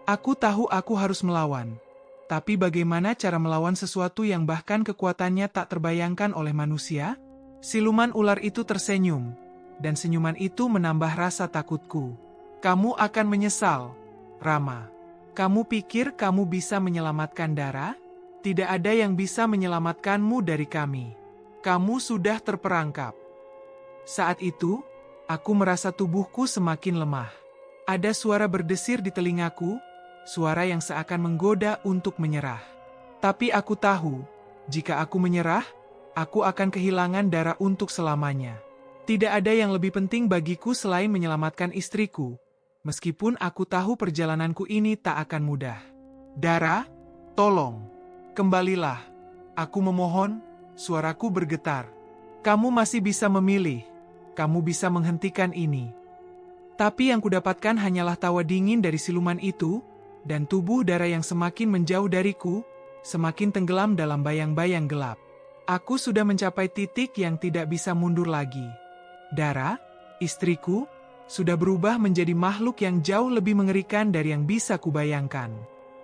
Aku tahu aku harus melawan. Tapi bagaimana cara melawan sesuatu yang bahkan kekuatannya tak terbayangkan oleh manusia? Siluman ular itu tersenyum, dan senyuman itu menambah rasa takutku. Kamu akan menyesal, Rama. Kamu pikir kamu bisa menyelamatkan Dara? Tidak ada yang bisa menyelamatkanmu dari kami. Kamu sudah terperangkap. Saat itu, aku merasa tubuhku semakin lemah. Ada suara berdesir di telingaku, suara yang seakan menggoda untuk menyerah. Tapi aku tahu, jika aku menyerah, aku akan kehilangan Dara untuk selamanya. Tidak ada yang lebih penting bagiku selain menyelamatkan istriku. Meskipun aku tahu perjalananku ini tak akan mudah. Dara, tolong, kembalilah. Aku memohon, suaraku bergetar. Kamu masih bisa memilih. Kamu bisa menghentikan ini. Tapi yang kudapatkan hanyalah tawa dingin dari siluman itu, dan tubuh Dara yang semakin menjauh dariku, semakin tenggelam dalam bayang-bayang gelap. Aku sudah mencapai titik yang tidak bisa mundur lagi. Dara, istriku, sudah berubah menjadi makhluk yang jauh lebih mengerikan dari yang bisa kubayangkan.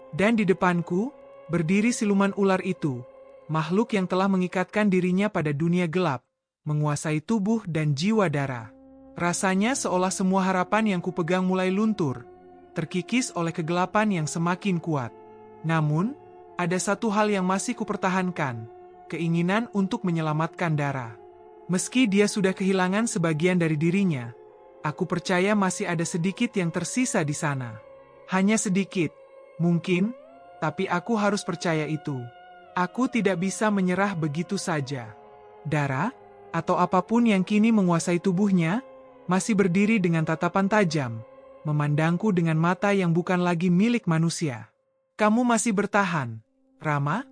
Dan di depanku, berdiri siluman ular itu, makhluk yang telah mengikatkan dirinya pada dunia gelap, menguasai tubuh dan jiwa Dara. Rasanya seolah semua harapan yang kupegang mulai luntur, terkikis oleh kegelapan yang semakin kuat. Namun, ada satu hal yang masih kupertahankan, keinginan untuk menyelamatkan Dara. Meski dia sudah kehilangan sebagian dari dirinya, aku percaya masih ada sedikit yang tersisa di sana. Hanya sedikit, mungkin, tapi aku harus percaya itu. Aku tidak bisa menyerah begitu saja. Dara, atau apapun yang kini menguasai tubuhnya, masih berdiri dengan tatapan tajam, memandangku dengan mata yang bukan lagi milik manusia. Kamu masih bertahan, Rama?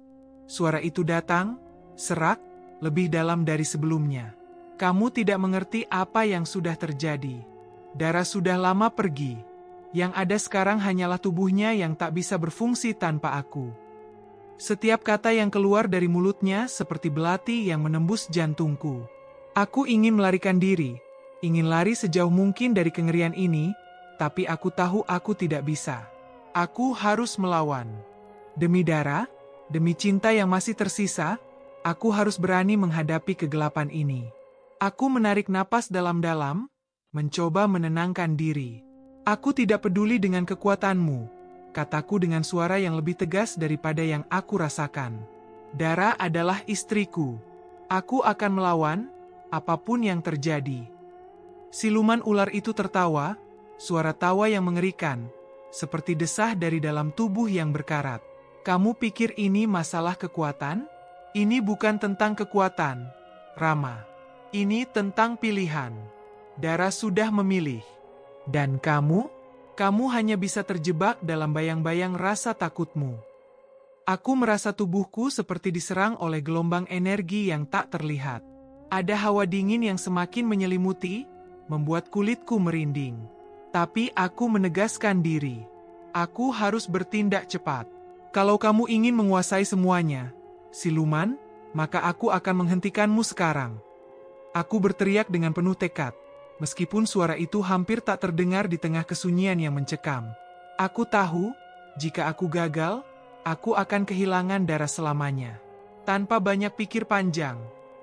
Suara itu datang, serak, lebih dalam dari sebelumnya. Kamu tidak mengerti apa yang sudah terjadi. Dara sudah lama pergi. Yang ada sekarang hanyalah tubuhnya yang tak bisa berfungsi tanpa aku. Setiap kata yang keluar dari mulutnya seperti belati yang menembus jantungku. Aku ingin melarikan diri, ingin lari sejauh mungkin dari kengerian ini, tapi aku tahu aku tidak bisa. Aku harus melawan. Demi Dara, demi cinta yang masih tersisa, aku harus berani menghadapi kegelapan ini. Aku menarik napas dalam-dalam, mencoba menenangkan diri. Aku tidak peduli dengan kekuatanmu, kataku dengan suara yang lebih tegas daripada yang aku rasakan. Dara adalah istriku. Aku akan melawan, apapun yang terjadi. Siluman ular itu tertawa, suara tawa yang mengerikan, seperti desah dari dalam tubuh yang berkarat. Kamu pikir ini masalah kekuatan? Ini bukan tentang kekuatan, Rama. Ini tentang pilihan. Dara sudah memilih. Dan kamu? Kamu hanya bisa terjebak dalam bayang-bayang rasa takutmu. Aku merasa tubuhku seperti diserang oleh gelombang energi yang tak terlihat. Ada hawa dingin yang semakin menyelimuti, membuat kulitku merinding. Tapi aku menegaskan diri. Aku harus bertindak cepat. Kalau kamu ingin menguasai semuanya, siluman, maka aku akan menghentikanmu sekarang. Aku berteriak dengan penuh tekad. Meskipun suara itu hampir tak terdengar di tengah kesunyian yang mencekam. Aku tahu, jika aku gagal, aku akan kehilangan darah selamanya. Tanpa banyak pikir panjang,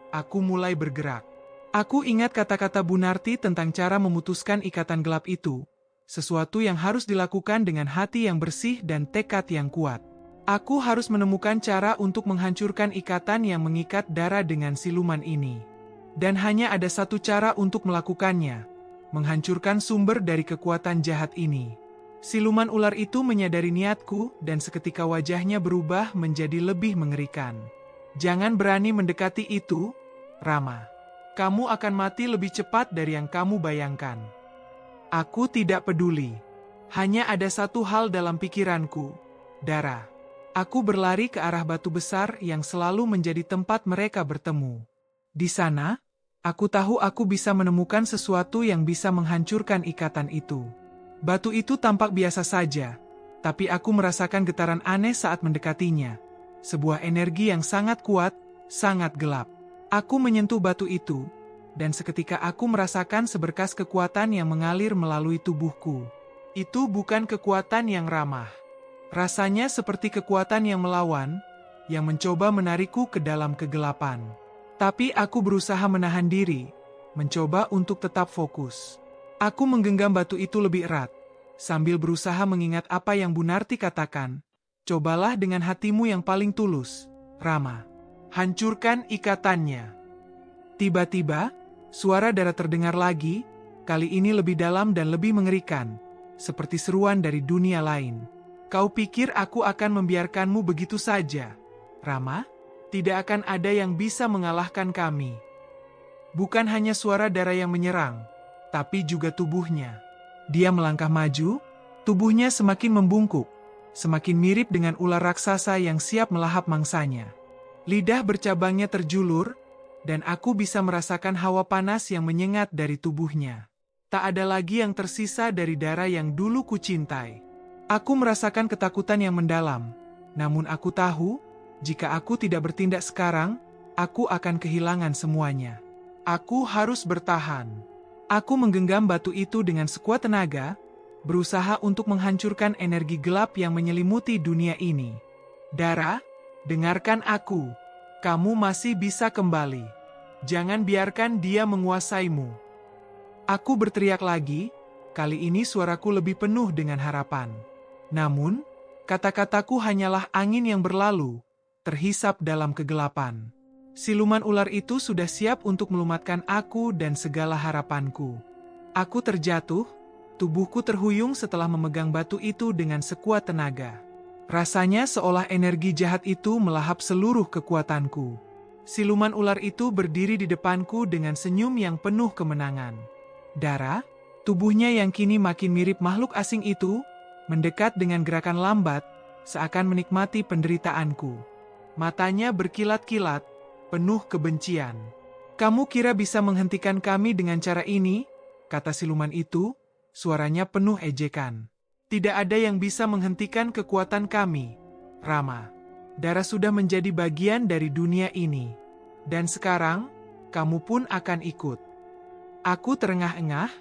aku mulai bergerak. Aku ingat kata-kata Bunarti tentang cara memutuskan ikatan gelap itu, sesuatu yang harus dilakukan dengan hati yang bersih dan tekad yang kuat. Aku harus menemukan cara untuk menghancurkan ikatan yang mengikat darah dengan siluman ini. Dan hanya ada satu cara untuk melakukannya, menghancurkan sumber dari kekuatan jahat ini. Siluman ular itu menyadari niatku dan seketika wajahnya berubah menjadi lebih mengerikan. Jangan berani mendekati itu, Rama. Kamu akan mati lebih cepat dari yang kamu bayangkan. Aku tidak peduli. Hanya ada satu hal dalam pikiranku, darah. Aku berlari ke arah batu besar yang selalu menjadi tempat mereka bertemu. Di sana, aku tahu aku bisa menemukan sesuatu yang bisa menghancurkan ikatan itu. Batu itu tampak biasa saja, tapi aku merasakan getaran aneh saat mendekatinya. Sebuah energi yang sangat kuat, sangat gelap. Aku menyentuh batu itu, dan seketika aku merasakan seberkas kekuatan yang mengalir melalui tubuhku. Itu bukan kekuatan yang ramah. Rasanya seperti kekuatan yang melawan, yang mencoba menarikku ke dalam kegelapan. Tapi aku berusaha menahan diri, mencoba untuk tetap fokus. Aku menggenggam batu itu lebih erat, sambil berusaha mengingat apa yang Bunarti katakan. Cobalah dengan hatimu yang paling tulus, Rama. Hancurkan ikatannya. Tiba-tiba, suara darah terdengar lagi, kali ini lebih dalam dan lebih mengerikan, seperti seruan dari dunia lain. Kau pikir aku akan membiarkanmu begitu saja, Rama? Tidak akan ada yang bisa mengalahkan kami. Bukan hanya suara darah yang menyerang, tapi juga tubuhnya. Dia melangkah maju, tubuhnya semakin membungkuk, semakin mirip dengan ular raksasa yang siap melahap mangsanya. Lidah bercabangnya terjulur, dan aku bisa merasakan hawa panas yang menyengat dari tubuhnya. Tak ada lagi yang tersisa dari darah yang dulu kucintai. Aku merasakan ketakutan yang mendalam, namun aku tahu, jika aku tidak bertindak sekarang, aku akan kehilangan semuanya. Aku harus bertahan. Aku menggenggam batu itu dengan sekuat tenaga, berusaha untuk menghancurkan energi gelap yang menyelimuti dunia ini. Dara, dengarkan aku. Kamu masih bisa kembali. Jangan biarkan dia menguasaimu. Aku berteriak lagi, kali ini suaraku lebih penuh dengan harapan. Namun, kata-kataku hanyalah angin yang berlalu, terhisap dalam kegelapan. Siluman ular itu sudah siap untuk melumatkan aku dan segala harapanku. Aku terjatuh, tubuhku terhuyung setelah memegang batu itu dengan sekuat tenaga. Rasanya seolah energi jahat itu melahap seluruh kekuatanku. Siluman ular itu berdiri di depanku dengan senyum yang penuh kemenangan. Dara, tubuhnya yang kini makin mirip makhluk asing itu, mendekat dengan gerakan lambat, seakan menikmati penderitaanku. Matanya berkilat-kilat, penuh kebencian. Kamu kira bisa menghentikan kami dengan cara ini? Kata siluman itu, suaranya penuh ejekan. Tidak ada yang bisa menghentikan kekuatan kami, Rama. Darah sudah menjadi bagian dari dunia ini. Dan sekarang, kamu pun akan ikut. Aku terengah-engah,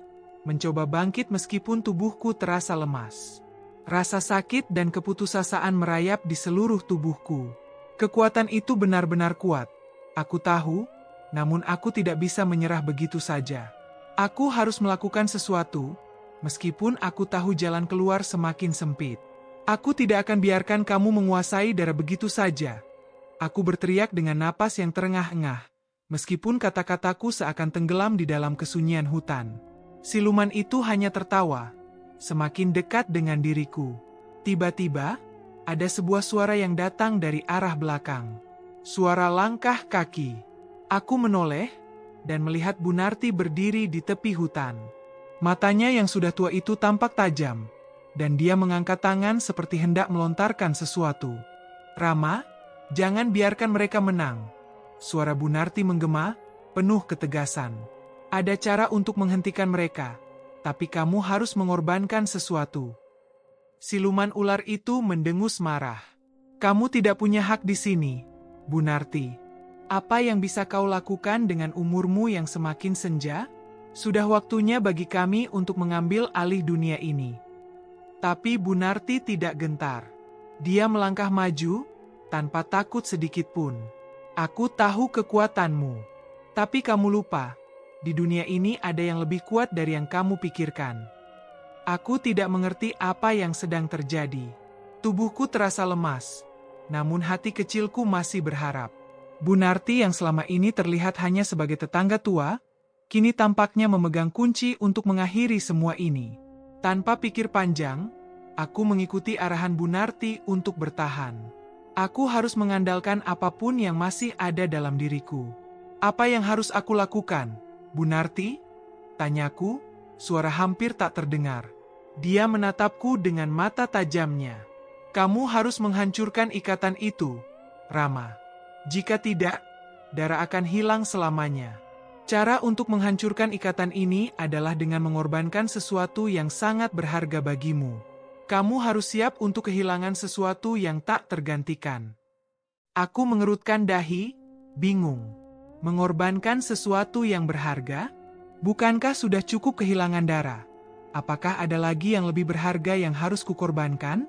mencoba bangkit meskipun tubuhku terasa lemas. Rasa sakit dan keputusasaan merayap di seluruh tubuhku. Kekuatan itu benar-benar kuat. Aku tahu, namun aku tidak bisa menyerah begitu saja. Aku harus melakukan sesuatu, meskipun aku tahu jalan keluar semakin sempit. Aku tidak akan biarkan kamu menguasai darah begitu saja. Aku berteriak dengan napas yang terengah-engah, meskipun kata-kataku seakan tenggelam di dalam kesunyian hutan. Siluman itu hanya tertawa, semakin dekat dengan diriku. Tiba-tiba, ada sebuah suara yang datang dari arah belakang. Suara langkah kaki. Aku menoleh, dan melihat Bunarti berdiri di tepi hutan. Matanya yang sudah tua itu tampak tajam, dan dia mengangkat tangan seperti hendak melontarkan sesuatu. Rama, jangan biarkan mereka menang. Suara Bunarti menggema, penuh ketegasan. Ada cara untuk menghentikan mereka, tapi kamu harus mengorbankan sesuatu. Siluman ular itu mendengus marah. Kamu tidak punya hak di sini, Bunarti. Apa yang bisa kau lakukan dengan umurmu yang semakin senja? Sudah waktunya bagi kami untuk mengambil alih dunia ini. Tapi Bunarti tidak gentar. Dia melangkah maju, tanpa takut sedikit pun. Aku tahu kekuatanmu. Tapi kamu lupa, di dunia ini ada yang lebih kuat dari yang kamu pikirkan. Aku tidak mengerti apa yang sedang terjadi. Tubuhku terasa lemas, namun hati kecilku masih berharap. Bunarti yang selama ini terlihat hanya sebagai tetangga tua, kini tampaknya memegang kunci untuk mengakhiri semua ini. Tanpa pikir panjang, aku mengikuti arahan Bunarti untuk bertahan. Aku harus mengandalkan apapun yang masih ada dalam diriku. Apa yang harus aku lakukan, Bunarti? Tanyaku, suara hampir tak terdengar. Dia menatapku dengan mata tajamnya. Kamu harus menghancurkan ikatan itu, Rama. Jika tidak, Dara akan hilang selamanya. Cara untuk menghancurkan ikatan ini adalah dengan mengorbankan sesuatu yang sangat berharga bagimu. Kamu harus siap untuk kehilangan sesuatu yang tak tergantikan. Aku mengerutkan dahi, bingung. Mengorbankan sesuatu yang berharga? Bukankah sudah cukup kehilangan Dara? Apakah ada lagi yang lebih berharga yang harus kukorbankan?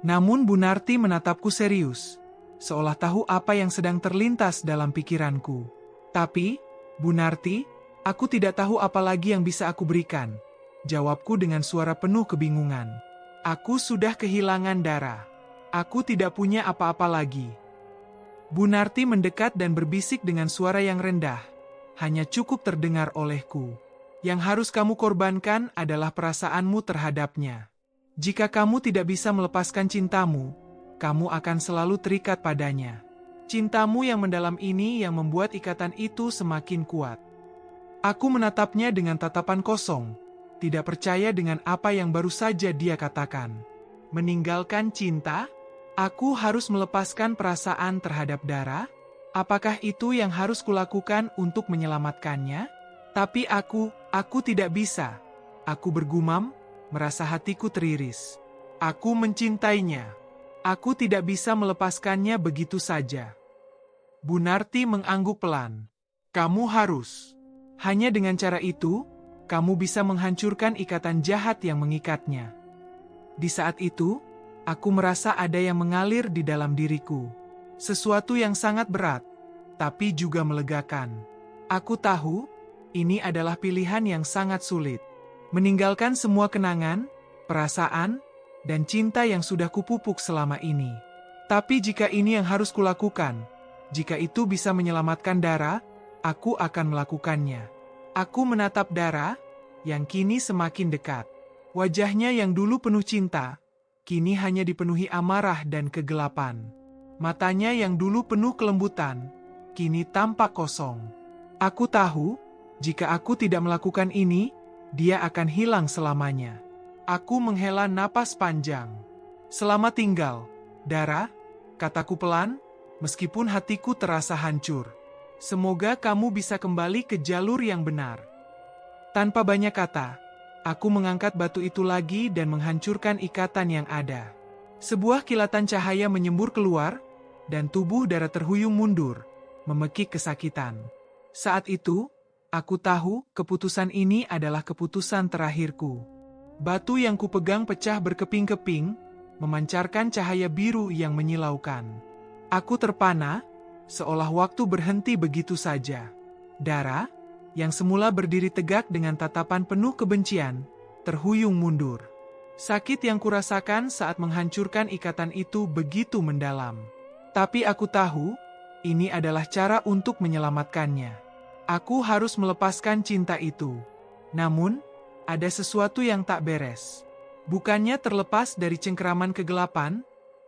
Namun Bunarti menatapku serius, seolah tahu apa yang sedang terlintas dalam pikiranku. Tapi, Bunarti, aku tidak tahu apa lagi yang bisa aku berikan. Jawabku dengan suara penuh kebingungan. Aku sudah kehilangan Dara. Aku tidak punya apa-apa lagi. Bunarti mendekat dan berbisik dengan suara yang rendah. Hanya cukup terdengar olehku. Yang harus kamu korbankan adalah perasaanmu terhadapnya. Jika kamu tidak bisa melepaskan cintamu, kamu akan selalu terikat padanya. Cintamu yang mendalam ini yang membuat ikatan itu semakin kuat. Aku menatapnya dengan tatapan kosong. Tidak percaya dengan apa yang baru saja dia katakan. Meninggalkan cinta? Aku harus melepaskan perasaan terhadap Dara? Apakah itu yang harus kulakukan untuk menyelamatkannya? Tapi aku tidak bisa. Aku bergumam, merasa hatiku teriris. Aku mencintainya. Aku tidak bisa melepaskannya begitu saja. Bunarti mengangguk pelan. Kamu harus. Hanya dengan cara itu, kamu bisa menghancurkan ikatan jahat yang mengikatnya. Di saat itu, aku merasa ada yang mengalir di dalam diriku. Sesuatu yang sangat berat, tapi juga melegakan. Aku tahu, ini adalah pilihan yang sangat sulit. Meninggalkan semua kenangan, perasaan, dan cinta yang sudah kupupuk selama ini. Tapi jika ini yang harus kulakukan, jika itu bisa menyelamatkan Dara, aku akan melakukannya. Aku menatap Dara, yang kini semakin dekat. Wajahnya yang dulu penuh cinta, kini hanya dipenuhi amarah dan kegelapan. Matanya yang dulu penuh kelembutan, kini tampak kosong. Aku tahu, jika aku tidak melakukan ini, dia akan hilang selamanya. Aku menghela napas panjang. Selamat tinggal, Dara, kataku pelan, meskipun hatiku terasa hancur. Semoga kamu bisa kembali ke jalur yang benar. Tanpa banyak kata, aku mengangkat batu itu lagi dan menghancurkan ikatan yang ada. Sebuah kilatan cahaya menyembur keluar, dan tubuh Dara terhuyung mundur, memekik kesakitan. Saat itu, aku tahu keputusan ini adalah keputusan terakhirku. Batu yang kupegang pecah berkeping-keping, memancarkan cahaya biru yang menyilaukan. Aku terpana, seolah waktu berhenti begitu saja. Dara, yang semula berdiri tegak dengan tatapan penuh kebencian, terhuyung mundur. Sakit yang kurasakan saat menghancurkan ikatan itu begitu mendalam. Tapi aku tahu, ini adalah cara untuk menyelamatkannya. Aku harus melepaskan cinta itu. Namun, ada sesuatu yang tak beres. Bukannya terlepas dari cengkeraman kegelapan,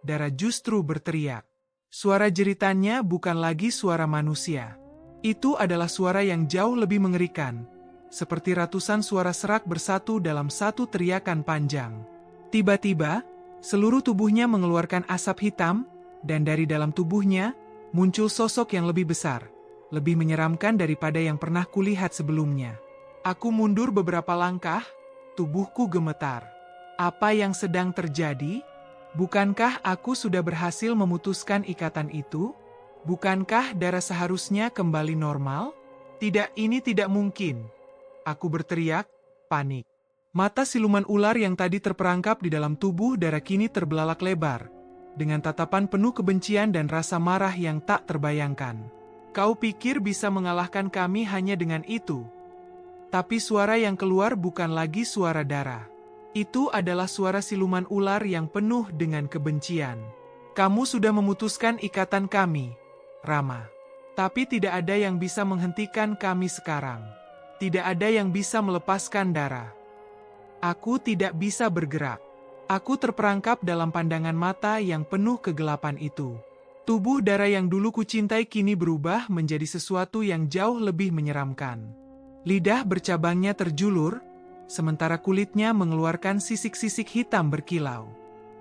Dara justru berteriak. Suara jeritannya bukan lagi suara manusia. Itu adalah suara yang jauh lebih mengerikan, seperti ratusan suara serak bersatu dalam satu teriakan panjang. Tiba-tiba, seluruh tubuhnya mengeluarkan asap hitam, dan dari dalam tubuhnya, muncul sosok yang lebih besar, lebih menyeramkan daripada yang pernah kulihat sebelumnya. Aku mundur beberapa langkah, tubuhku gemetar. Apa yang sedang terjadi? Bukankah aku sudah berhasil memutuskan ikatan itu? Bukankah darah seharusnya kembali normal? Tidak, ini tidak mungkin. Aku berteriak, panik. Mata siluman ular yang tadi terperangkap di dalam tubuh Dara kini terbelalak lebar, dengan tatapan penuh kebencian dan rasa marah yang tak terbayangkan. Kau pikir bisa mengalahkan kami hanya dengan itu? Tapi suara yang keluar bukan lagi suara Dara. Itu adalah suara siluman ular yang penuh dengan kebencian. Kamu sudah memutuskan ikatan kami, Rama. Tapi tidak ada yang bisa menghentikan kami sekarang. Tidak ada yang bisa melepaskan Dara. Aku tidak bisa bergerak. Aku terperangkap dalam pandangan mata yang penuh kegelapan itu. Tubuh Dara yang dulu kucintai kini berubah menjadi sesuatu yang jauh lebih menyeramkan. Lidah bercabangnya terjulur, sementara kulitnya mengeluarkan sisik-sisik hitam berkilau.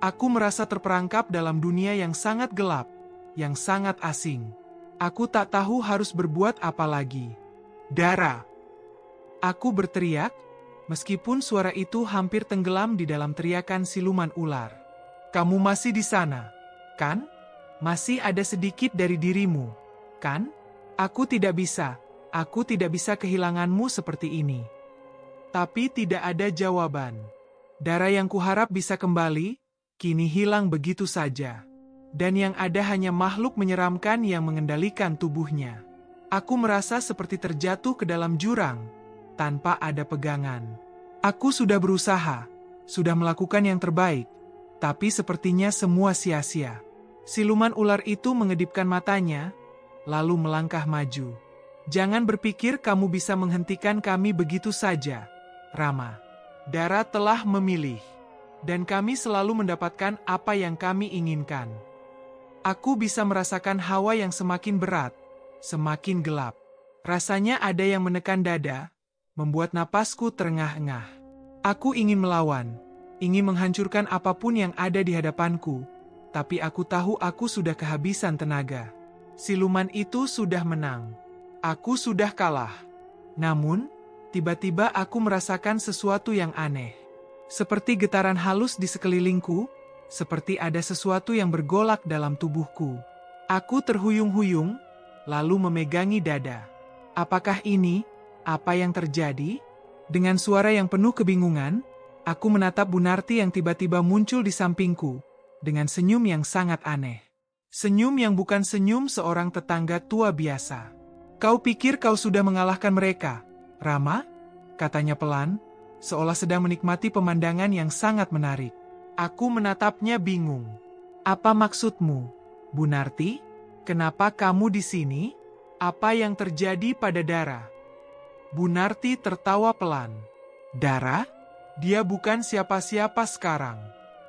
Aku merasa terperangkap dalam dunia yang sangat gelap, yang sangat asing. Aku tak tahu harus berbuat apa lagi. Dara! Aku berteriak, meskipun suara itu hampir tenggelam di dalam teriakan siluman ular. Kamu masih di sana, kan? Masih ada sedikit dari dirimu, kan? Aku tidak bisa kehilanganmu seperti ini. Tapi tidak ada jawaban. Dara yang kuharap bisa kembali, kini hilang begitu saja. Dan yang ada hanya makhluk menyeramkan yang mengendalikan tubuhnya. Aku merasa seperti terjatuh ke dalam jurang, tanpa ada pegangan. Aku sudah berusaha, sudah melakukan yang terbaik, tapi sepertinya semua sia-sia. Siluman ular itu mengedipkan matanya, lalu melangkah maju. Jangan berpikir kamu bisa menghentikan kami begitu saja, Rama. Dara telah memilih, dan kami selalu mendapatkan apa yang kami inginkan. Aku bisa merasakan hawa yang semakin berat, semakin gelap. Rasanya ada yang menekan dada, membuat napasku terengah-engah. Aku ingin melawan, ingin menghancurkan apapun yang ada di hadapanku, tapi aku tahu aku sudah kehabisan tenaga. Siluman itu sudah menang. Aku sudah kalah. Namun, tiba-tiba aku merasakan sesuatu yang aneh. Seperti getaran halus di sekelilingku, seperti ada sesuatu yang bergolak dalam tubuhku. Aku terhuyung-huyung, lalu memegangi dada. Apakah ini apa yang terjadi? Dengan suara yang penuh kebingungan, aku menatap Bunarti yang tiba-tiba muncul di sampingku, dengan senyum yang sangat aneh. Senyum yang bukan senyum seorang tetangga tua biasa. Kau pikir kau sudah mengalahkan mereka, Rama? Katanya pelan, seolah sedang menikmati pemandangan yang sangat menarik. Aku menatapnya bingung. Apa maksudmu, Bunarti? Kenapa kamu di sini? Apa yang terjadi pada Dara? Bunarti tertawa pelan. Dara? Dia bukan siapa-siapa sekarang.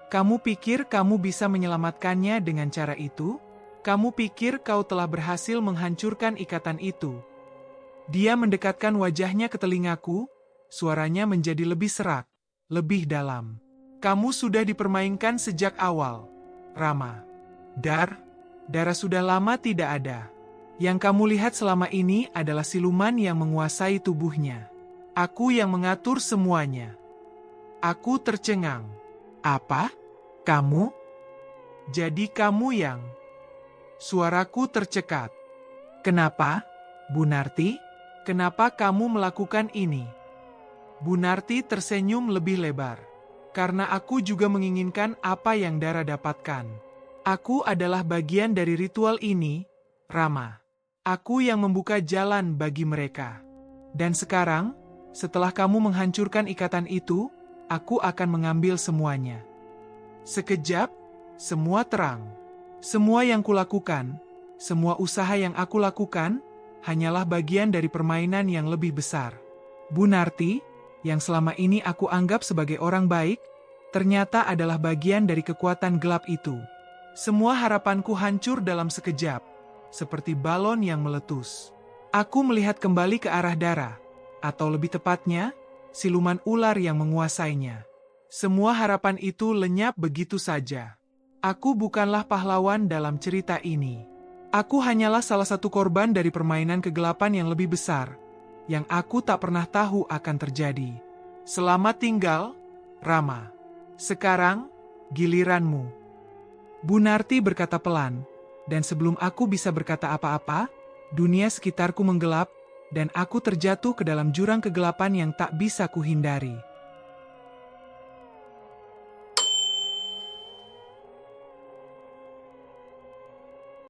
Kamu pikir kamu bisa menyelamatkannya dengan cara itu? Kamu pikir kau telah berhasil menghancurkan ikatan itu? Dia mendekatkan wajahnya ke telingaku, suaranya menjadi lebih serak, lebih dalam. Kamu sudah dipermainkan sejak awal, Rama. Dara sudah lama tidak ada. Yang kamu lihat selama ini adalah siluman yang menguasai tubuhnya. Aku yang mengatur semuanya. Aku tercengang. Apa? Kamu? Jadi kamu yang... Suaraku tercekat. Kenapa, Bunarti? Kenapa kamu melakukan ini? Bunarti tersenyum lebih lebar. Karena aku juga menginginkan apa yang Dara dapatkan. Aku adalah bagian dari ritual ini, Rama. Aku yang membuka jalan bagi mereka. Dan sekarang, setelah kamu menghancurkan ikatan itu, aku akan mengambil semuanya. Sekejap, semua terang. Semua yang kulakukan, semua usaha yang aku lakukan, hanyalah bagian dari permainan yang lebih besar. Bunarti, yang selama ini aku anggap sebagai orang baik, ternyata adalah bagian dari kekuatan gelap itu. Semua harapanku hancur dalam sekejap, seperti balon yang meletus. Aku melihat kembali ke arah Dara, atau lebih tepatnya, siluman ular yang menguasainya. Semua harapan itu lenyap begitu saja. Aku bukanlah pahlawan dalam cerita ini. Aku hanyalah salah satu korban dari permainan kegelapan yang lebih besar, yang aku tak pernah tahu akan terjadi. Selamat tinggal, Rama. Sekarang, giliranmu. Bu Narti berkata pelan, dan sebelum aku bisa berkata apa-apa, dunia sekitarku menggelap, dan aku terjatuh ke dalam jurang kegelapan yang tak bisa kuhindari.